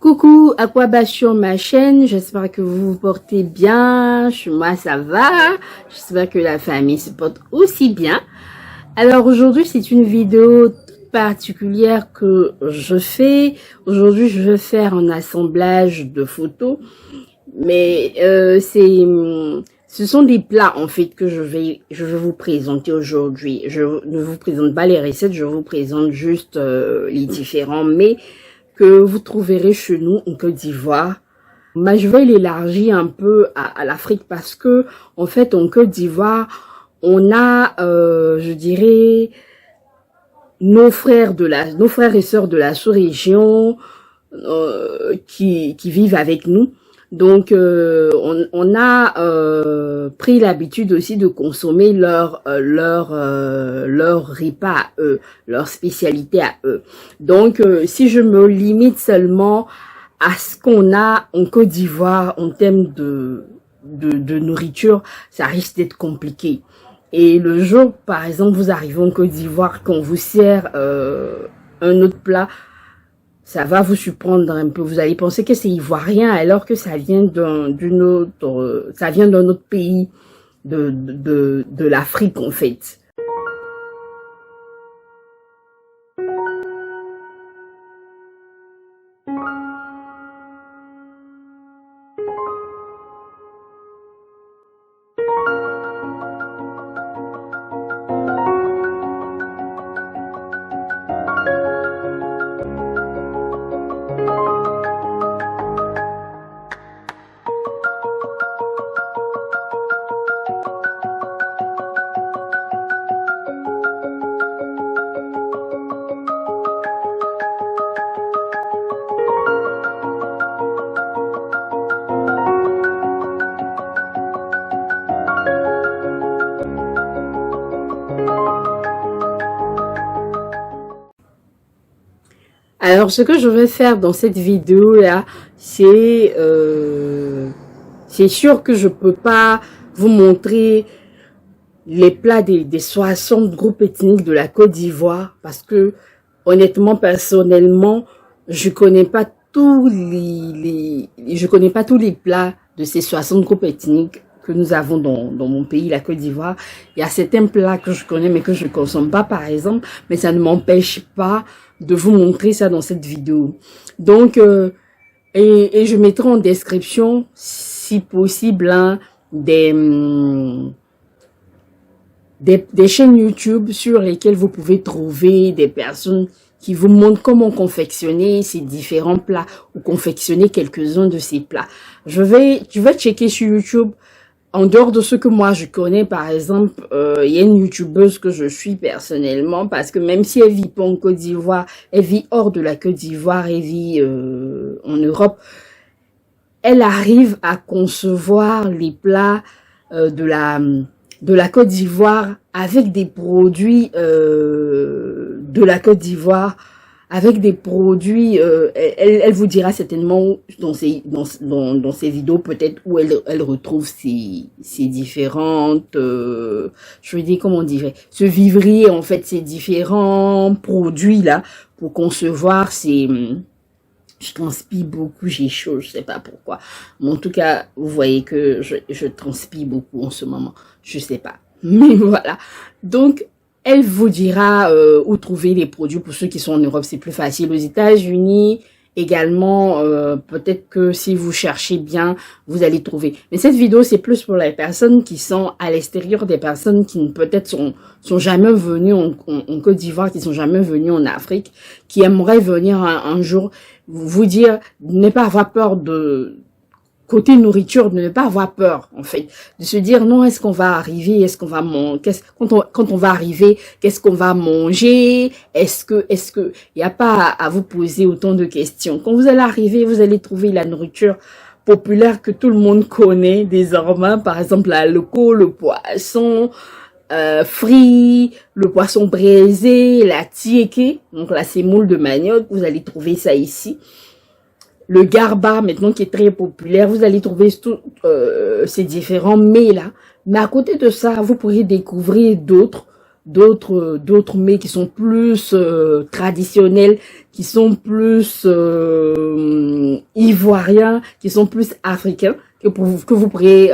Coucou, Aquaba sur ma chaîne, j'espère que vous vous portez bien, chez moi ça va, j'espère que la famille se porte aussi bien. Alors aujourd'hui c'est une vidéo particulière que je fais, aujourd'hui je vais faire un assemblage de photos, mais ce sont des plats en fait que je vais vous présenter aujourd'hui. Je ne vous présente pas les recettes, je vous présente juste les différents mets que vous trouverez chez nous en Côte d'Ivoire. Mais je vais l'élargir un peu à l'Afrique parce que en fait en Côte d'Ivoire on a je dirais nos frères et sœurs de la sous-région qui vivent avec nous. Donc on a pris l'habitude aussi de consommer leur repas à eux, leur spécialité à eux. Donc si je me limite seulement à ce qu'on a en Côte d'Ivoire en termes de nourriture, ça risque d'être compliqué. Et le jour, par exemple, vous arrivez en Côte d'Ivoire, qu'on vous sert un autre plat, ça va vous surprendre un peu. Vous allez penser que c'est ivoirien alors que ça vient d'un autre pays de l'Afrique en fait. Alors, ce que je vais faire dans cette vidéo-là, c'est sûr que je peux pas vous montrer les plats des 60 groupes ethniques de la Côte d'Ivoire parce que, honnêtement, personnellement, je connais pas tous les plats de ces 60 groupes ethniques que nous avons dans mon pays, la Côte d'Ivoire. Il y a certains plats que je connais mais que je ne consomme pas, par exemple, mais ça ne m'empêche pas de vous montrer ça dans cette vidéo. Donc, et je mettrai en description, si possible, hein, des chaînes YouTube sur lesquelles vous pouvez trouver des personnes qui vous montrent comment confectionner ces différents plats ou confectionner quelques-uns de ces plats. Tu vas checker sur YouTube. En dehors de ce que moi je connais, par exemple, il y a une youtubeuse que je suis personnellement parce que même si elle vit pas en Côte d'Ivoire, elle vit hors de la Côte d'Ivoire, elle vit en Europe, elle arrive à concevoir les plats de la Côte d'Ivoire avec des produits de la Côte d'Ivoire, avec des produits, elle vous dira certainement dans ses vidéos peut-être où elle retrouve ces différentes, je veux dire comment on dirait, ce vivrier en fait, ces différents produits là pour concevoir ces. Je transpire beaucoup, j'ai chaud, je sais pas pourquoi. Mais en tout cas, vous voyez que je transpire beaucoup en ce moment, je sais pas. Mais voilà, donc elle vous dira où trouver les produits. Pour ceux qui sont en Europe, c'est plus facile. Aux États-Unis, également, peut-être que si vous cherchez bien, vous allez trouver. Mais cette vidéo, c'est plus pour les personnes qui sont à l'extérieur, des personnes qui peut-être sont jamais venues en Côte d'Ivoire, qui sont jamais venues en Afrique, qui aimeraient venir un jour vous dire, ne pas avoir peur de... Côté nourriture, de ne pas avoir peur, en fait. De se dire, non, est-ce qu'on va arriver? Est-ce qu'on va manger? Quand on va arriver, qu'est-ce qu'on va manger? Est-ce que, il n'y a pas à vous poser autant de questions. Quand vous allez arriver, vous allez trouver la nourriture populaire que tout le monde connaît désormais. Par exemple, la loco, le poisson, frit, le poisson braisé, la tiéké, donc la semoule de manioc. Vous allez trouver ça ici. Le garba, maintenant, qui est très populaire, vous allez trouver ces différents mets là. Mais à côté de ça, vous pourrez découvrir d'autres d'autres mets qui sont plus traditionnels, qui sont plus ivoiriens, qui sont plus africains, que vous pourrez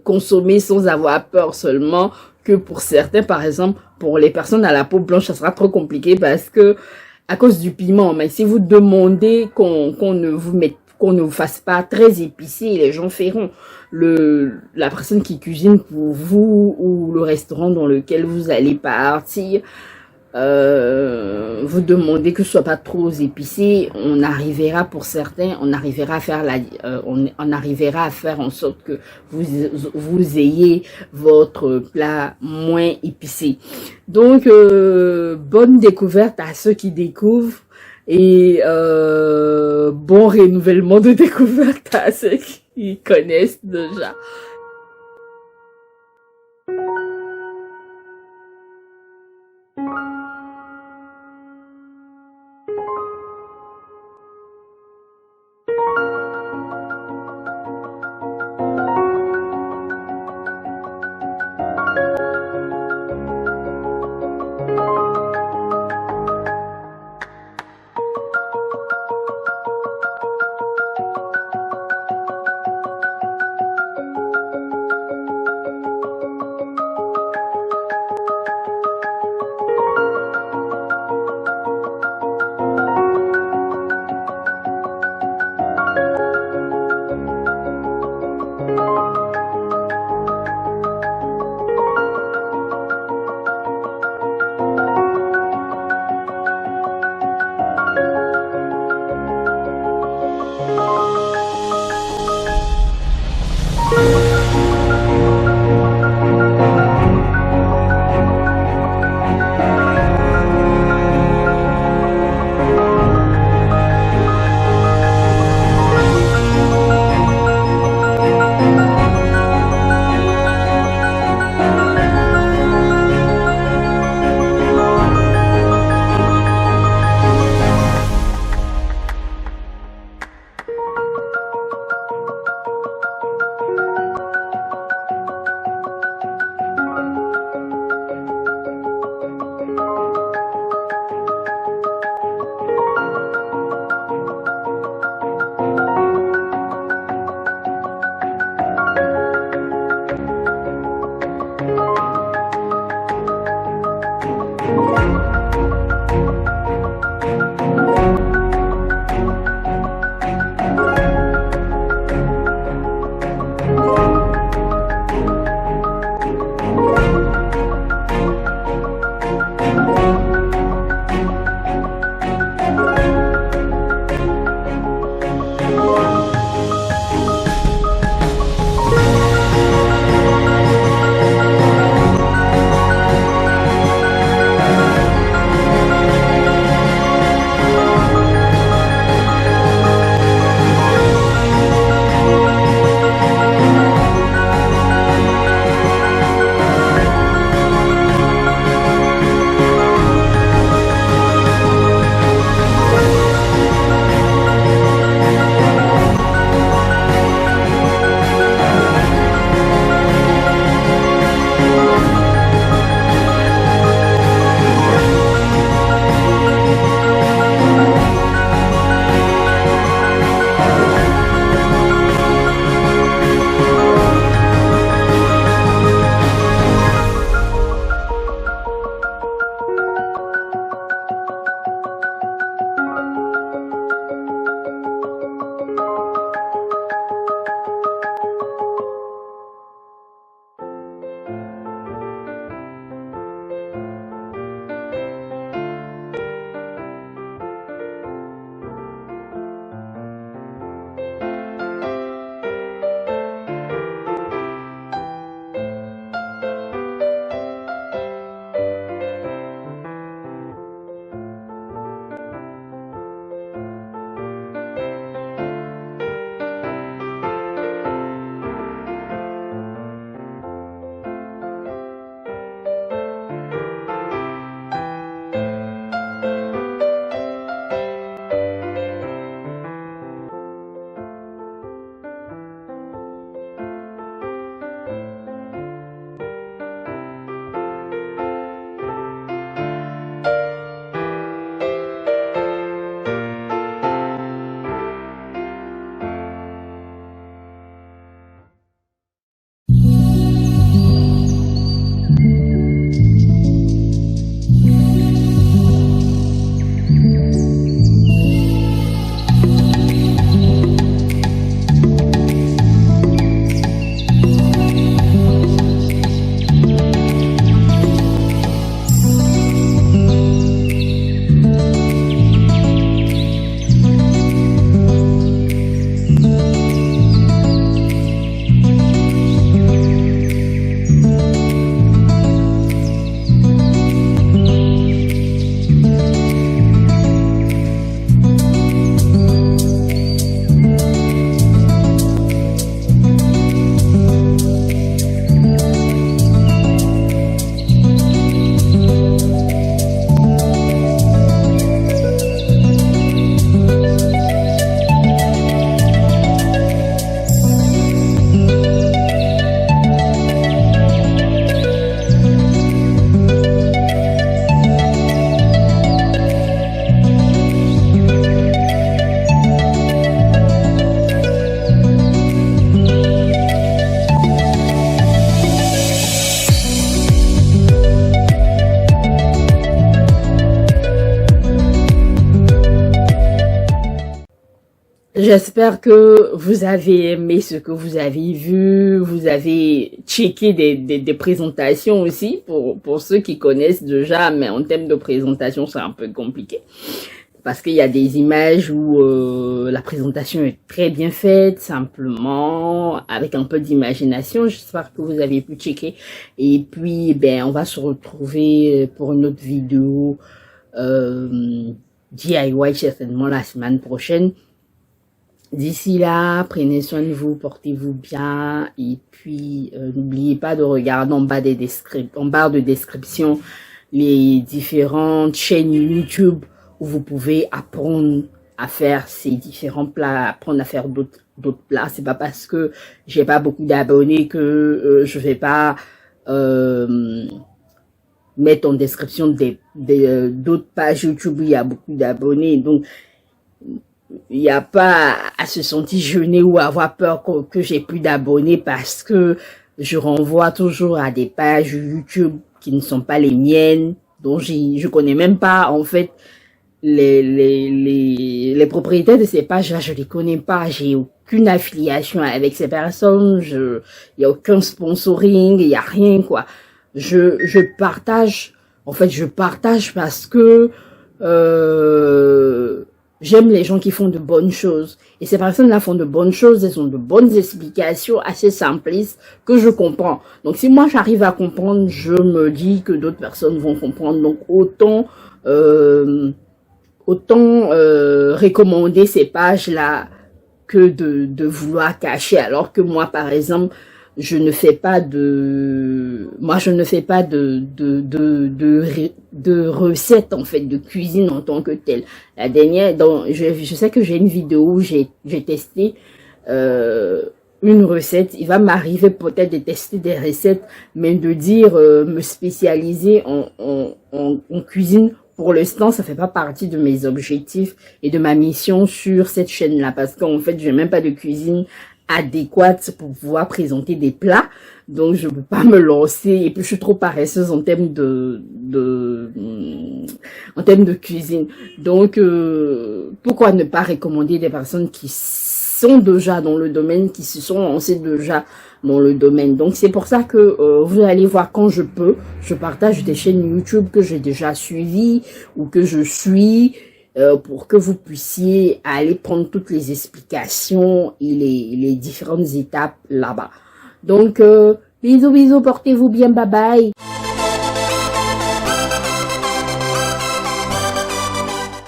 consommer sans avoir peur seulement que pour certains, par exemple, pour les personnes à la peau blanche, ça sera trop compliqué parce que à cause du piment. Mais si vous demandez qu'on ne vous fasse pas très épicé, les gens feront. La personne qui cuisine pour vous ou le restaurant dans lequel vous allez partir, vous demandez que ce soit pas trop épicé, on arrivera pour certains, on arrivera à faire on arrivera à faire en sorte que vous ayez votre plat moins épicé. Donc bonne découverte à ceux qui découvrent et bon renouvellement de découverte à ceux qui connaissent déjà. J'espère que vous avez aimé ce que vous avez vu, vous avez checké des présentations aussi, pour ceux qui connaissent déjà, mais en termes de présentation, c'est un peu compliqué. Parce qu'il y a des images où la présentation est très bien faite, simplement, avec un peu d'imagination. J'espère que vous avez pu checker. Et puis, ben, on va se retrouver pour une autre vidéo DIY, certainement la semaine prochaine. D'ici là, prenez soin de vous, portez-vous bien et puis n'oubliez pas de regarder en barre de description les différentes chaînes YouTube où vous pouvez apprendre à faire ces différents plats, apprendre à faire d'autres plats. C'est pas parce que j'ai pas beaucoup d'abonnés que je vais pas mettre en description d'autres pages YouTube où il y a beaucoup d'abonnés. Donc il n'y a pas à se sentir gêné ou avoir peur que j'ai plus d'abonnés parce que je renvoie toujours à des pages YouTube qui ne sont pas les miennes, dont je connais même pas, en fait, les propriétaires de ces pages-là, je les connais pas, j'ai aucune affiliation avec ces personnes, il y a aucun sponsoring, il y a rien, quoi. Je partage, en fait, je partage parce que, j'aime les gens qui font de bonnes choses. Et ces personnes-là font de bonnes choses, elles ont de bonnes explications assez simplistes que je comprends. Donc si moi j'arrive à comprendre, je me dis que d'autres personnes vont comprendre. Donc autant recommander ces pages-là que de vouloir cacher. Alors que moi, par exemple, je ne fais pas de recettes, en fait, de cuisine en tant que telle. La dernière, je sais que j'ai une vidéo où j'ai testé une recette. Il va m'arriver peut-être de tester des recettes, mais de dire me spécialiser en cuisine, pour l'instant, ça fait pas partie de mes objectifs et de ma mission sur cette chaîne-là, parce qu'en fait, je n'ai même pas de cuisine adéquate pour pouvoir présenter des plats, donc je peux pas me lancer, et puis je suis trop paresseuse en termes de cuisine. Donc pourquoi ne pas recommander des personnes qui sont déjà dans le domaine, qui se sont lancées déjà dans le domaine. Donc c'est pour ça que vous allez voir, quand je peux, je partage des chaînes YouTube que j'ai déjà suivies ou que je suis, pour que vous puissiez aller prendre toutes les explications et les différentes étapes là-bas. Donc, bisous, bisous, portez-vous bien, bye bye.